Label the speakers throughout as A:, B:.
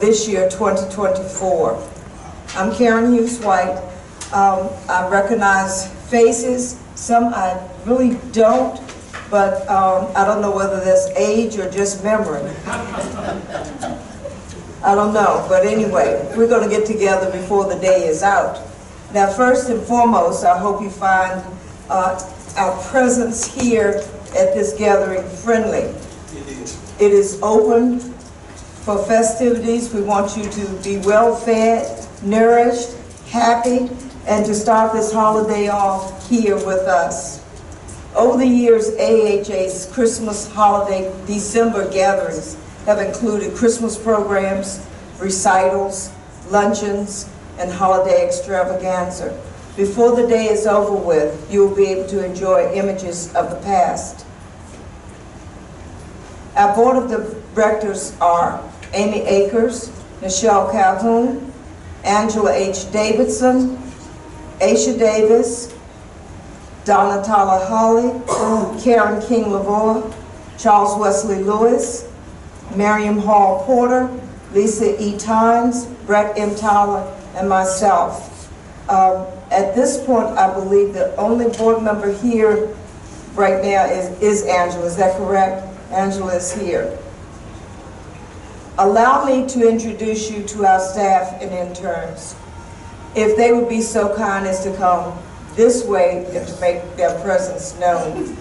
A: this year, 2024. I'm Karen Hughes White. I recognize faces, some I really don't, but I don't know whether that's age or just memory. I don't know, but anyway, we're going to get together before the day is out. Now, first and foremost, I hope you find our presence here at this gathering friendly. It is open for festivities. We want you to be well fed, nourished, happy, and to start this holiday off here with us. Over the years, AAHA's Christmas holiday December gatherings have included Christmas programs, recitals, luncheons, and holiday extravaganza. Before the day is over with, you will be able to enjoy images of the past. Our board of directors are Amy Akers, Michelle Calhoun, Angela H. Davidson, Aisha Davis, Donna Tyler Holly, Karen King Lavoie, Charles Wesley Lewis, Miriam Hall Porter, Lisa E. Tynes, Brett M. Tyler, and myself. At this point, I believe the only board member here right now is Angela. Is that correct? Angela is here. Allow me to introduce you to our staff and interns. If they would be so kind as to come this way and to make their presence known.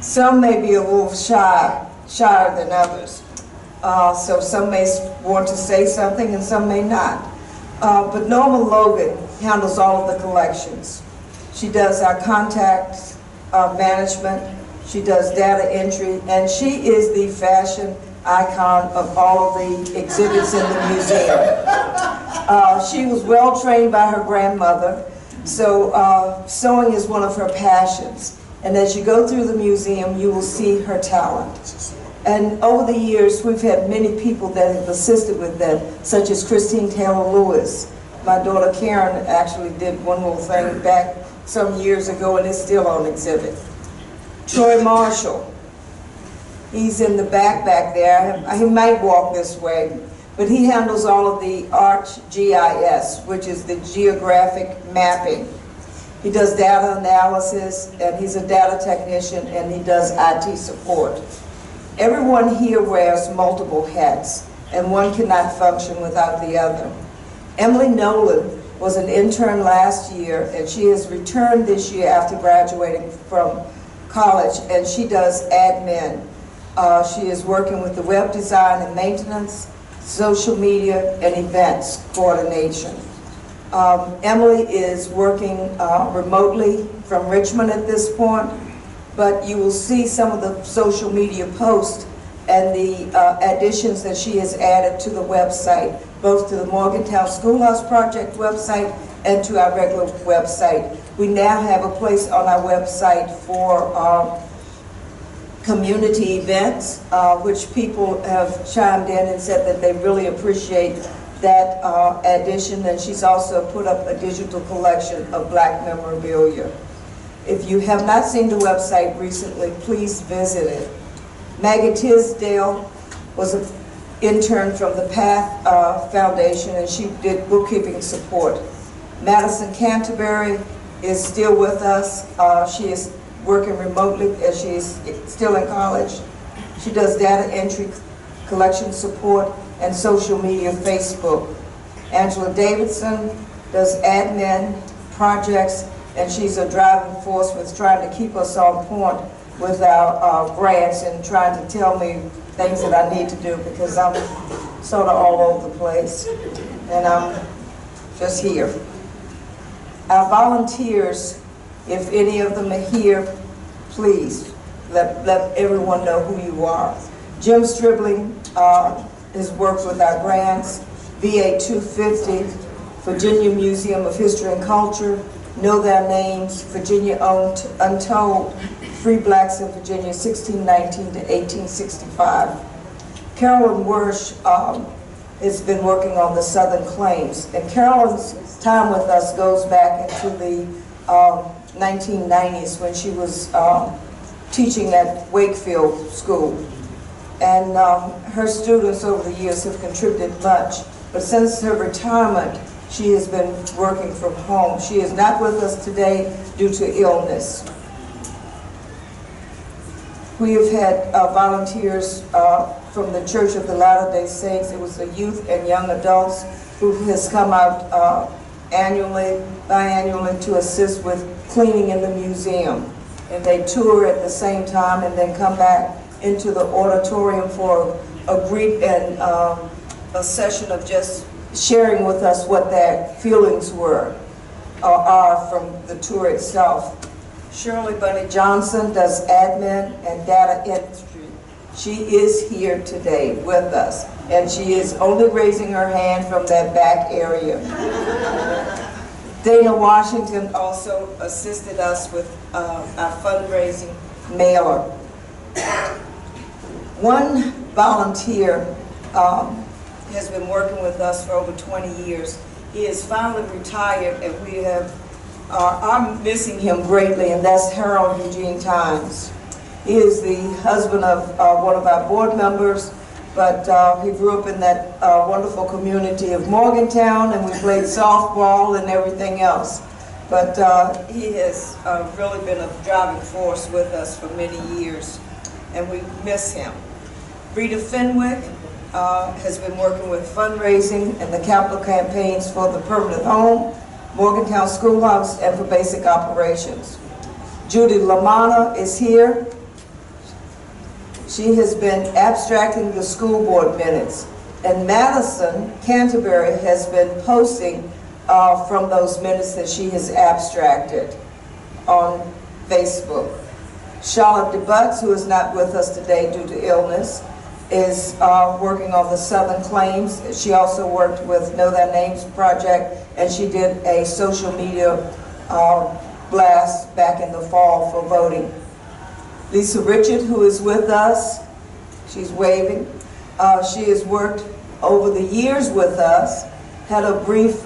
A: Some may be a little shyer than others. So some may want to say something and some may not. But Norma Logan handles all of the collections. She does our contact management, she does data entry, and she is the fashion icon of all of the exhibits in the museum. She was well trained by her grandmother, so sewing is one of her passions. And as you go through the museum, you will see her talent. And over the years, we've had many people that have assisted with that, such as Christine Taylor Lewis. My daughter Karen actually did one little thing back some years ago, and it's still on exhibit. Troy Marshall, he's in the back there. He might walk this way, but he handles all of the ArcGIS, which is the geographic mapping. He does data analysis, and he's a data technician, and he does IT support. Everyone here wears multiple hats, and one cannot function without the other. Emily Nolan was an intern last year, and she has returned this year after graduating from college, and she does admin. She is working with the web design and maintenance, social media, and events coordination. Emily is working remotely from Richmond at this point, but you will see some of the social media posts and the additions that she has added to the website, both to the Morgantown Schoolhouse Project website and to our regular website. We now have a place on our website for community events, which people have chimed in and said that they really appreciate that addition, and she's also put up a digital collection of Black memorabilia. If you have not seen the website recently, please visit it. Maggie Tisdale was an intern from the PATH Foundation, and she did bookkeeping support. Madison Canterbury is still with us. She is working remotely as she is still in college. She does data entry, collection support, and social media, Facebook. Angela Davidson does admin, projects, and she's a driving force with trying to keep us on point with our grants and trying to tell me things that I need to do because I'm sort of all over the place and I'm just here. Our volunteers, if any of them are here, please let everyone know who you are. Jim Stribling has worked with our grants, VA 250, Virginia Museum of History and Culture, Know Their Names, Virginia Untold, Free Blacks in Virginia, 1619 to 1865. Carolyn Wersch has been working on the Southern Claims, and Carolyn's time with us goes back into the 1990s when she was teaching at Wakefield School. And her students over the years have contributed much. But since her retirement, she has been working from home. She is not with us today due to illness. We have had volunteers from the Church of the Latter-day Saints. It was the youth and young adults who has come out biannually to assist with cleaning in the museum. And they tour at the same time and then come back into the auditorium for a brief and a session of just sharing with us what their feelings were or are from the tour itself. Shirley Bunny Johnson does admin and data entry. She is here today with us, and she is only raising her hand from that back area. Dana Washington also assisted us with our fundraising mailer. One volunteer has been working with us for over 20 years. He is finally retired, and we are missing him greatly, and that's Harold Eugene Times. He is the husband of one of our board members, but he grew up in that wonderful community of Morgantown, and we played softball and everything else. But he has really been a driving force with us for many years, and we miss him. Rita Fenwick has been working with fundraising and the capital campaigns for the permanent home, Morgantown Schoolhouse, and for basic operations. Judy Lamanna is here. She has been abstracting the school board minutes. And Madison Canterbury has been posting from those minutes that she has abstracted on Facebook. Charlotte DeButts, who is not with us today due to illness, is working on the Southern Claims. She also worked with Know Their Names Project, and she did a social media blast back in the fall for voting. Lisa Richard, who is with us, she's waving. She has worked over the years with us, had a brief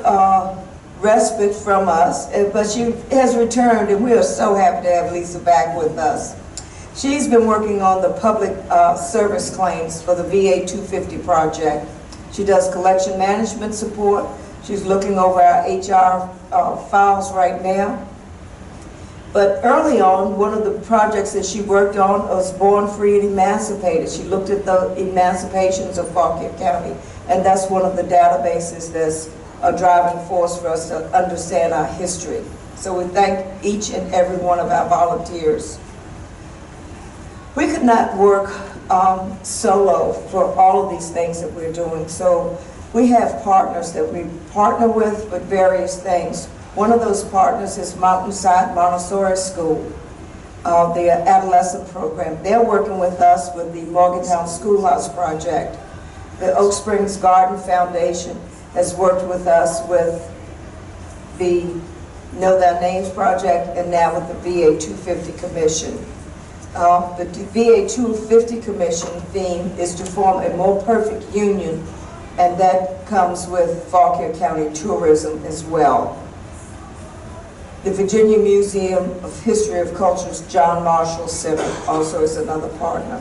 A: respite from us, but she has returned, and we are so happy to have Lisa back with us. She's been working on the public service claims for the VA 250 project. She does collection management support. She's looking over our HR files right now. But early on, one of the projects that she worked on was Born Free and Emancipated. She looked at the emancipations of Fauquier County, and that's one of the databases that's a driving force for us to understand our history. So we thank each and every one of our volunteers. We could not work solo for all of these things that we're doing, so we have partners that we partner with various things. One of those partners is Mountainside Montessori School, the adolescent program. They're working with us with the Morgantown Schoolhouse Project. The Oak Springs Garden Foundation has worked with us with the Know Their Names Project, and now with the VA 250 Commission. The VA 250 Commission theme is to form a more perfect union, and that comes with Fauquier County tourism as well. The Virginia Museum of History of Culture's John Marshall Center also is another partner.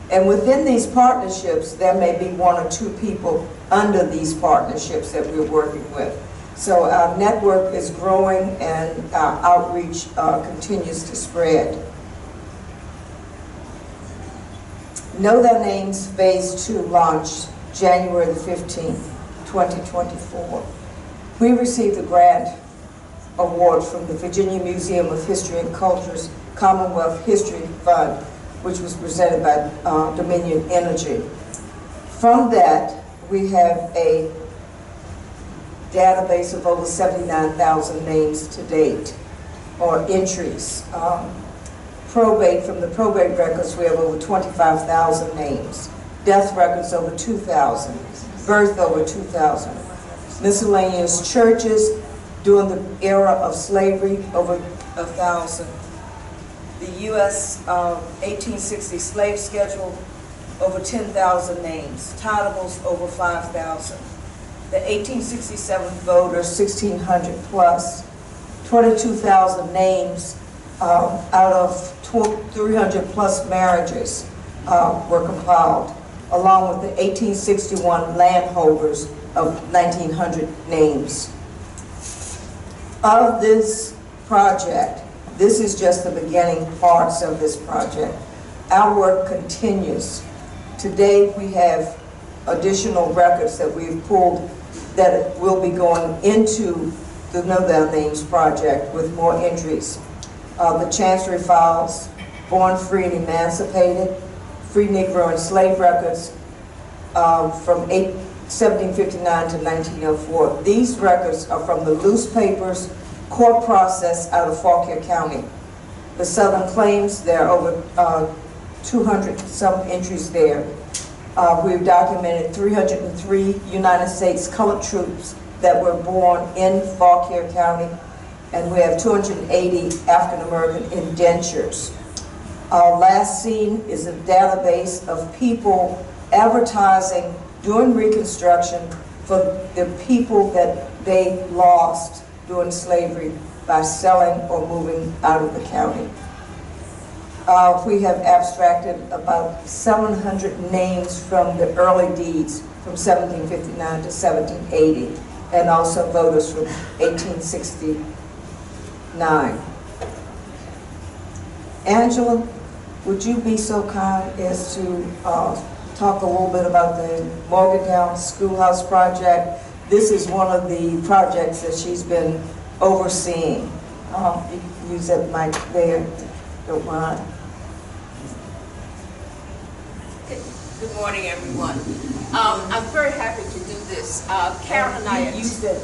A: And within these partnerships, there may be one or two people under these partnerships that we're working with. So our network is growing, and our outreach continues to spread. Know Their Names Phase 2 launched January the 15th, 2024. We received a grant award from the Virginia Museum of History and Culture's Commonwealth History Fund, which was presented by Dominion Energy. From that, we have a database of over 79,000 names to date, or entries. Probate, from the probate records, we have over 25,000 names. Death records, over 2,000. Birth, over 2,000. Miscellaneous churches, during the era of slavery, over 1,000. The U.S. 1860 slave schedule, over 10,000 names. Titleables, over 5,000. The 1867 voters, 1,600 plus. 22,000 names out of 300 plus marriages. were compiled, along with the 1861 landholders of 1900 names. Of this project, this is just the beginning parts of this project. Our work continues. Today we have additional records that we've pulled that will be going into the Know Their Names project with more entries. The Chancery Files, Born Free and Emancipated, Free Negro and Slave Records from 1759 to 1904. These records are from the loose papers court process out of Fauquier County. The Southern Claims, there are over 200 some entries there. We've documented 303 United States colored troops that were born in Fauquier County, and we have 280 African American indentures. Our last scene is a database of people advertising during Reconstruction for the people that they lost during slavery by selling or moving out of the county. We have abstracted about 700 names from the early deeds from 1759 to 1780, and also voters from 1869. Angela, would you be so kind as to talk a little bit about the Morgantown Schoolhouse Project? This is one of the projects that she's been overseeing. You can use that mic there, don't mind.
B: Good morning, everyone. I'm very happy to do this. Karen and I
A: use that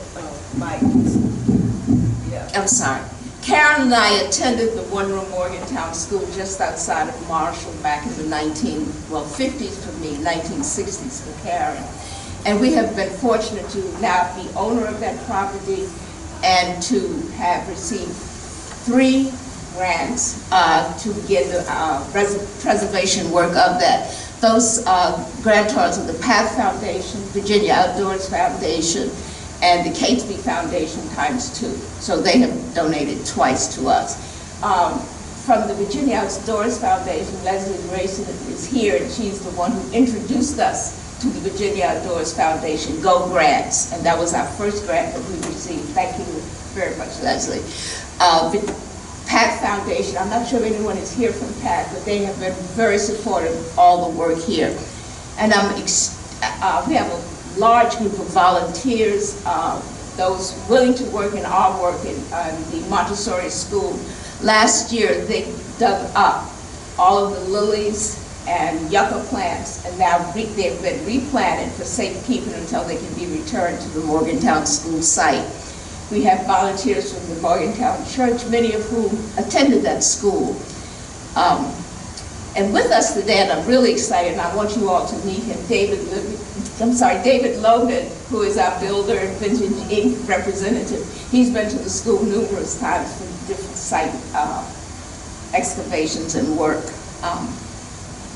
A: mic.
B: Yeah. I'm sorry. Karen and I attended the one-room Morgantown School just outside of Marshall back in the 50s for me, 1960s for Karen. And we have been fortunate to now be owner of that property and to have received 3 grants to begin the preservation work of that. Those grantors are the PATH Foundation, Virginia Outdoors Foundation, and the Catesby Foundation ×2. So they have donated twice to us. From the Virginia Outdoors Foundation, Leslie Grayson is here, and she's the one who introduced us to the Virginia Outdoors Foundation Go Grants, and that was our first grant that we received. Thank you very much, Leslie. PATH Foundation, I'm not sure if anyone is here from PATH, but they have been very supportive of all the work here. And we have a large group of volunteers, those willing to work in our work in the Montessori school. Last year, they dug up all of the lilies and yucca plants, and now they've been replanted for safekeeping until they can be returned to the Morgantown school site. We have volunteers from the Morgantown Church, many of whom attended that school. And with us today, and I'm really excited, and I want you all to meet him, David Logan, who is our builder and Vintage Inc. representative. He's been to the school numerous times for different site excavations and work.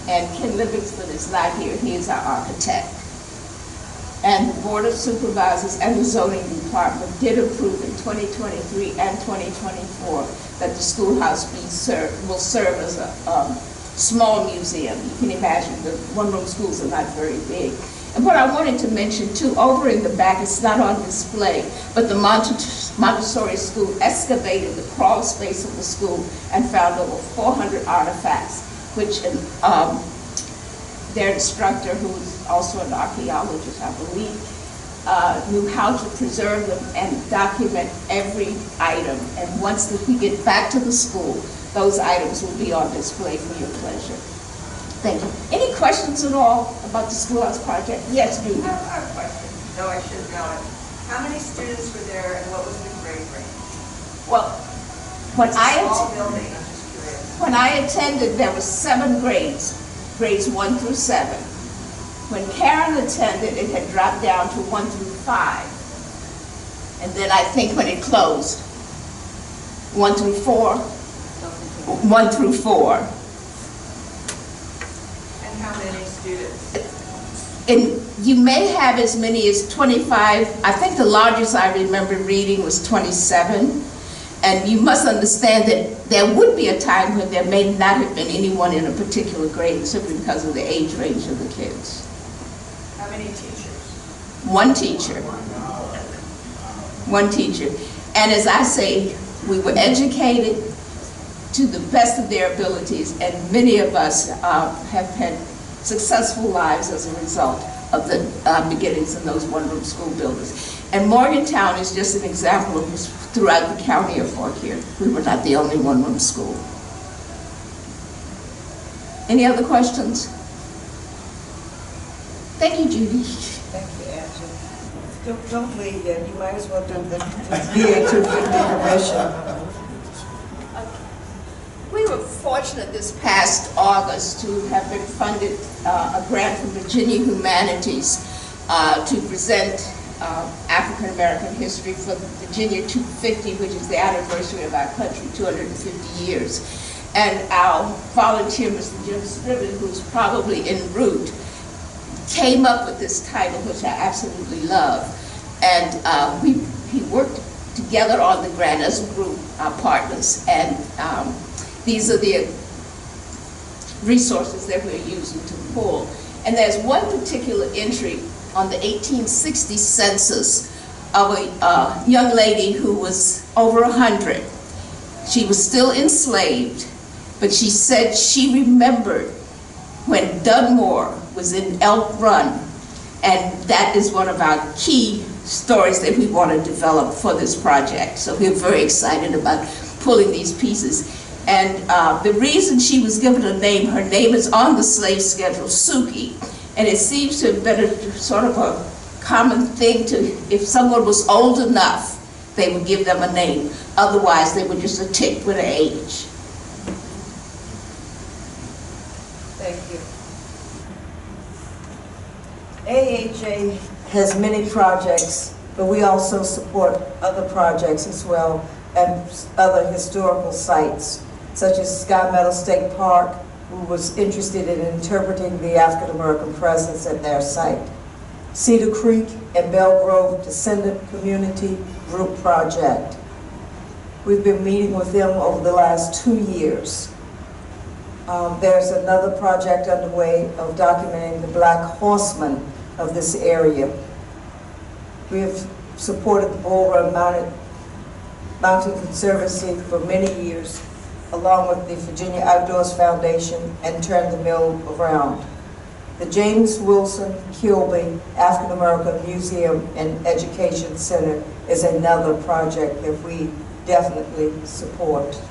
B: And Ken Livingston is not here, he is our architect. And the Board of Supervisors and the Zoning Department did approve in 2023 and 2024 that the schoolhouse will serve as a small museum. You can imagine the one-room schools are not very big. And what I wanted to mention too, over in the back, it's not on display, but the Montessori school excavated the crawl space of the school and found over 400 artifacts, which their instructor, who is also an archaeologist, I believe, knew how to preserve them and document every item. And once we get back to the school, those items will be on display for your pleasure. Thank you. Any questions at all about the Schoolhouse Project? Yes, Judy.
C: I have a question, though I should know it. How many students were there and what was the grade range?
B: Well, when
C: I
B: I attended, there were 7 grades, grades 1 through 7. When Karen attended, it had dropped down to 1 through 5. And then I think when it closed, 1 through 4. 1 through 4.
C: And how many students?
B: And you may have as many as 25. I think the largest I remember reading was 27. And you must understand that there would be a time when there may not have been anyone in a particular grade simply because of the age range of the kids.
C: How many teachers?
B: One teacher. One teacher. And as I say, we were educated to the best of their abilities, and many of us have had successful lives as a result of the beginnings in those one-room school buildings. And Morgantown is just an example of this throughout the county of Fauquier. We were not the only one-room school. Any other questions? Thank you, Judy.
A: Thank you, Angela. Don't leave yet. You might as well do the VA 250 commission.
B: We were fortunate this past August to have been funded a grant from Virginia Humanities to present African-American history for Virginia 250, which is the anniversary of our country, 250 years. And our volunteer, Mr. Jim Scriven, who's probably en route, came up with this title, which I absolutely love. And he worked together on the grant as a group, our partners, and these are the resources that we're using to pull. And there's one particular entry on the 1860 census of a young lady who was over 100. She was still enslaved, but she said she remembered when Dunmore was in Elk Run, and that is one of our key stories that we want to develop for this project. So we're very excited about pulling these pieces. And the reason she was given a name, her name is on the slave schedule, Suki. And it seems to have been a sort of a common thing to, if someone was old enough, they would give them a name. Otherwise, they were just a tick with an age.
A: Thank you. AAHA has many projects, but we also support other projects as well and other historical sites, such as Sky Meadow State Park, who was interested in interpreting the African American presence at their site. Cedar Creek and Belle Grove Descendant Community Group Project. We've been meeting with them over the last 2 years. There's another project underway of documenting the Black Horsemen of this area. We have supported the Bull Run Mountain Conservancy for many years, along with the Virginia Outdoors Foundation, and Turn the Mill Around. The James Wilson Kilby African American Museum and Education Center is another project that we definitely support.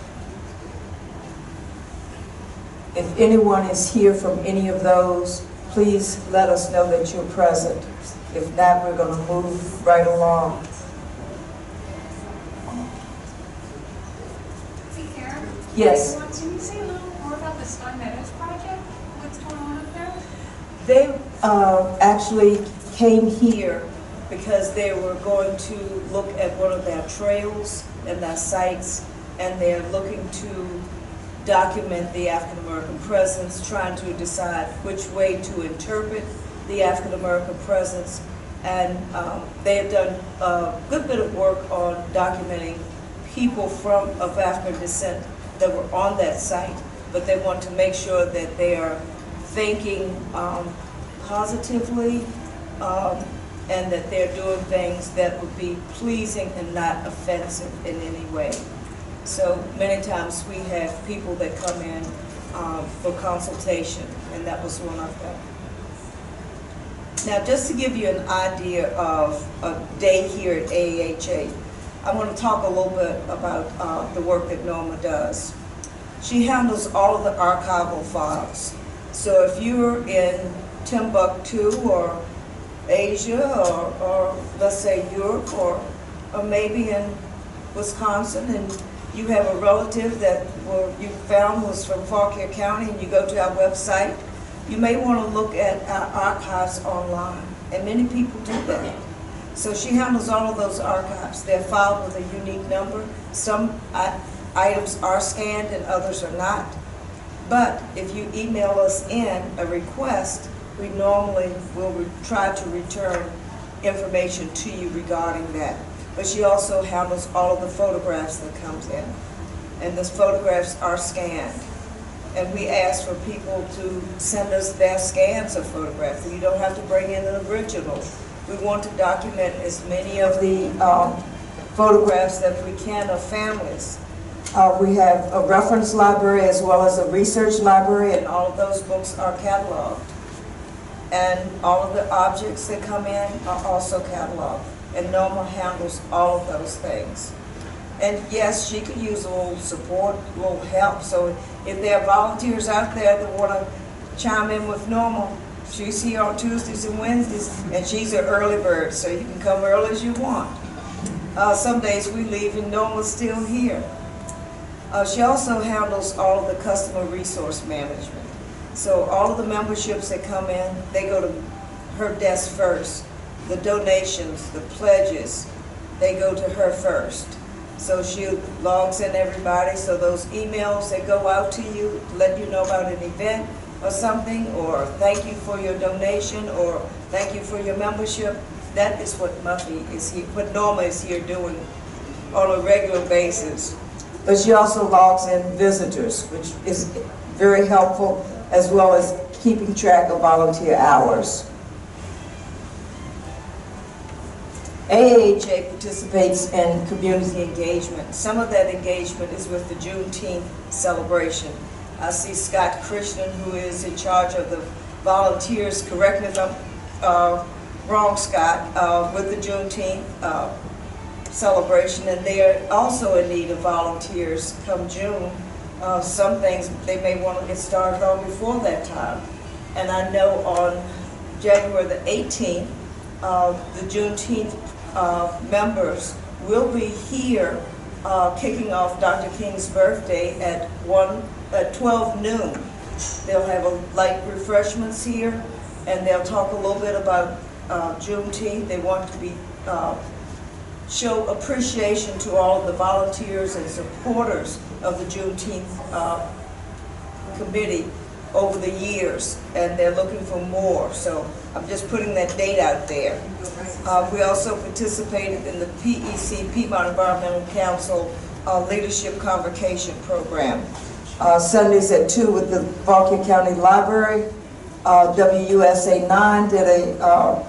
A: If anyone is here from any of those, please let us know that you're present. If not, we're going to move right along. Yes.
D: Can you say a little more about the Sky Meadows project? What's going on up there?
A: They actually came here because they were going to look at one of their trails and their sites, and they're looking to document the African American presence, trying to decide which way to interpret the African American presence. And they have done a good bit of work on documenting people of African descent that were on that site, but they want to make sure that they are thinking positively and that they're doing things that would be pleasing and not offensive in any way. So many times we have people that come in for consultation, and that was one of them. Now, just to give you an idea of a day here at AAHA, I want to talk a little bit about the work that Norma does. She handles all of the archival files. So if you're in Timbuktu or Asia or let's say Europe or maybe in Wisconsin, and you have a relative that you found was from Fauquier County, and you go to our website, you may want to look at our archives online, and many people do that. So she handles all of those archives. They're filed with a unique number. Some items are scanned and others are not. But if you email us in a request, we normally will try to return information to you regarding that. but she also handles all of the photographs that comes in. And those photographs are scanned. And we ask for people to send us their scans of photographs. You don't have to bring in an original. We want to document as many of the photographs that we can of families. We have a reference library as well as a research library, and all of those books are cataloged. And all of the objects that come in are also cataloged. And Norma handles all of those things. And yes, she could use a little support, a little help. So if there are volunteers out there that want to chime in with Norma, she's here on Tuesdays and Wednesdays, and she's an early bird, so you can come early as you want. Some days we leave and Norma's still here. She also handles all of the customer resource management. So all of the memberships that come in, they go to her desk first. The donations, the pledges, they go to her first. So she logs in everybody, so those emails that go out to you, let you know about an event or something, or thank you for your donation, or thank you for your membership, that is what what Norma is here doing on a regular basis. But she also logs in visitors, which is very helpful, as well as keeping track of volunteer hours. AAHA participates in community engagement. Some of that engagement is with the Juneteenth celebration. I see Scott Christian, who is in charge of the volunteers, correct me if I'm wrong, Scott, with the Juneteenth celebration, and they are also in need of volunteers come June. Some things they may want to get started on before that time. And I know on January the 18th, the Juneteenth members will be here kicking off Dr. King's birthday at 12 noon. They'll have a light refreshments here, and they'll talk a little bit about Juneteenth. They want to be show appreciation to all of the volunteers and supporters of the Juneteenth committee over the years, and they're looking for more. So I'm just putting that date out there. We also participated in the PEC, Piedmont Environmental Council, Leadership Convocation Program. Sundays at 2 with the Fauquier County Library. WUSA 9 did a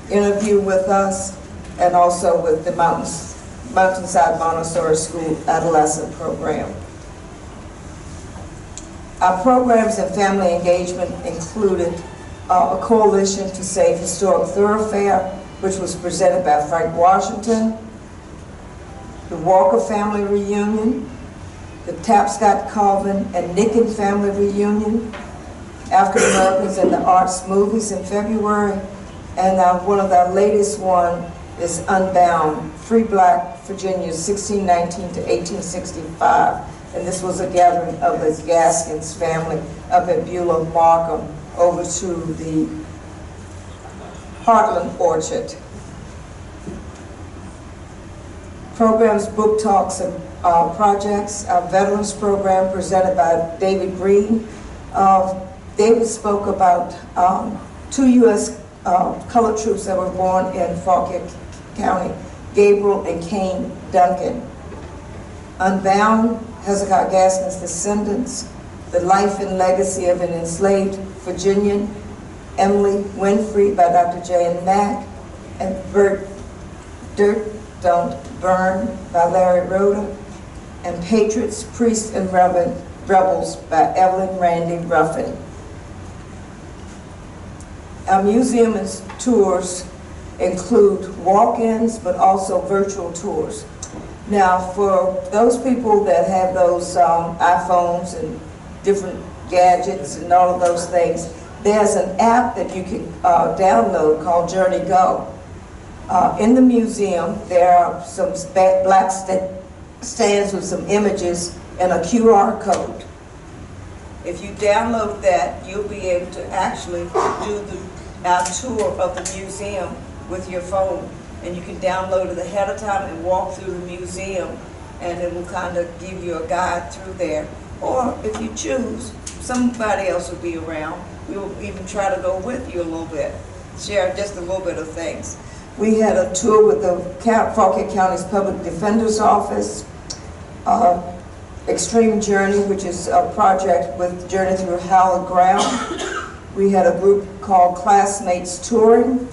A: interview with us, and also with the Mountainside Montessori School Adolescent Program. Our programs and family engagement included a coalition to save historic thoroughfare, which was presented by Frank Washington, the Walker Family Reunion, the Tapscott Colvin and Nicken Family Reunion, African Americans in the Arts movies in February, and one of our latest one is Unbound, Free Black Virginia, 1619 to 1865. And this was a gathering of the Gaskins family up at Beulah Markham over to the Heartland Orchard. Programs, book talks, and projects. Our Veterans Program presented by David Green. David spoke about 2 U.S. Colored troops that were born in Fauquier County, Gabriel and Kane Duncan. Unbound, Hezekiah Gaskin's Descendants, The Life and Legacy of an Enslaved Virginian, Emily Winfrey by Dr. J.N. Mack, and Dirt Don't Burn by Larry Rhoda, and Patriots, Priests, and Rebels by Evelyn Randy Ruffin. Our museum tours include walk-ins, but also virtual tours. Now, for those people that have those iPhones and different gadgets and all of those things, there's an app that you can download called Journey Go. In the museum, there are some black stands with some images and a QR code. If you download that, you'll be able to actually do our tour of the museum with your phone. And you can download it ahead of time and walk through the museum, and it will kind of give you a guide through there. Or if you choose, somebody else will be around. We will even try to go with you a little bit, share just a little bit of things. We had a tour with the Fauquier County's Public Defender's Office, Extreme Journey, which is a project with Journey Through Hallowed Ground. We had a group called Classmates Touring,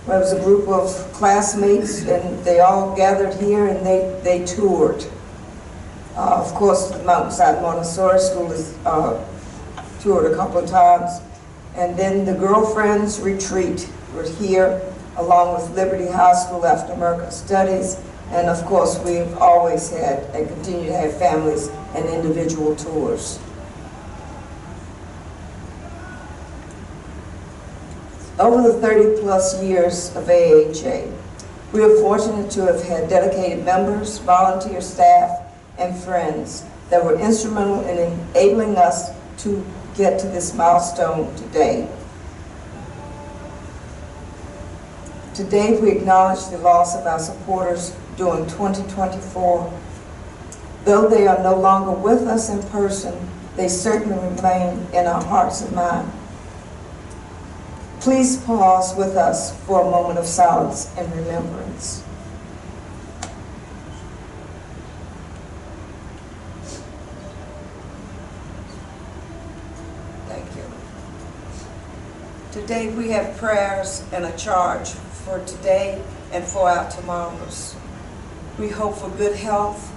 A: where it was a group of classmates, and they all gathered here and they toured. Of course, the Mountainside Montessori School is toured a couple of times. And then the Girlfriends Retreat were here, along with Liberty High School Afro-American Studies. And of course, we've always had and continue to have families and individual tours. Over the 30-plus years of AAHA, we are fortunate to have had dedicated members, volunteer staff, and friends that were instrumental in enabling us to get to this milestone today. Today, we acknowledge the loss of our supporters during 2024. Though they are no longer with us in person, they certainly remain in our hearts and minds. Please pause with us for a moment of silence and remembrance. Thank you. Today we have prayers and a charge for today and for our tomorrows. We hope for good health,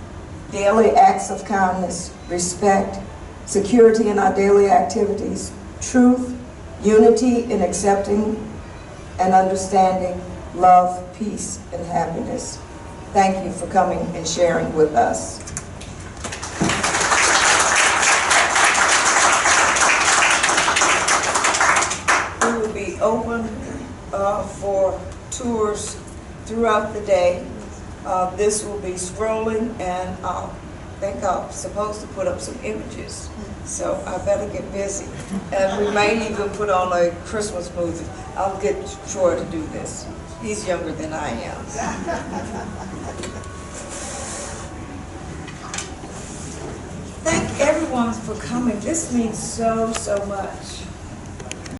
A: daily acts of kindness, respect, security in our daily activities, truth, unity in accepting and understanding, love, peace, and happiness. Thank you for coming and sharing with us. We will be open for tours throughout the day. This will be scrolling, and I think I'm supposed to put up some images. So I better get busy. And we may even put on a Christmas movie. I'll get Troy to do this. He's younger than I am. Thank everyone for coming. This means so, so much.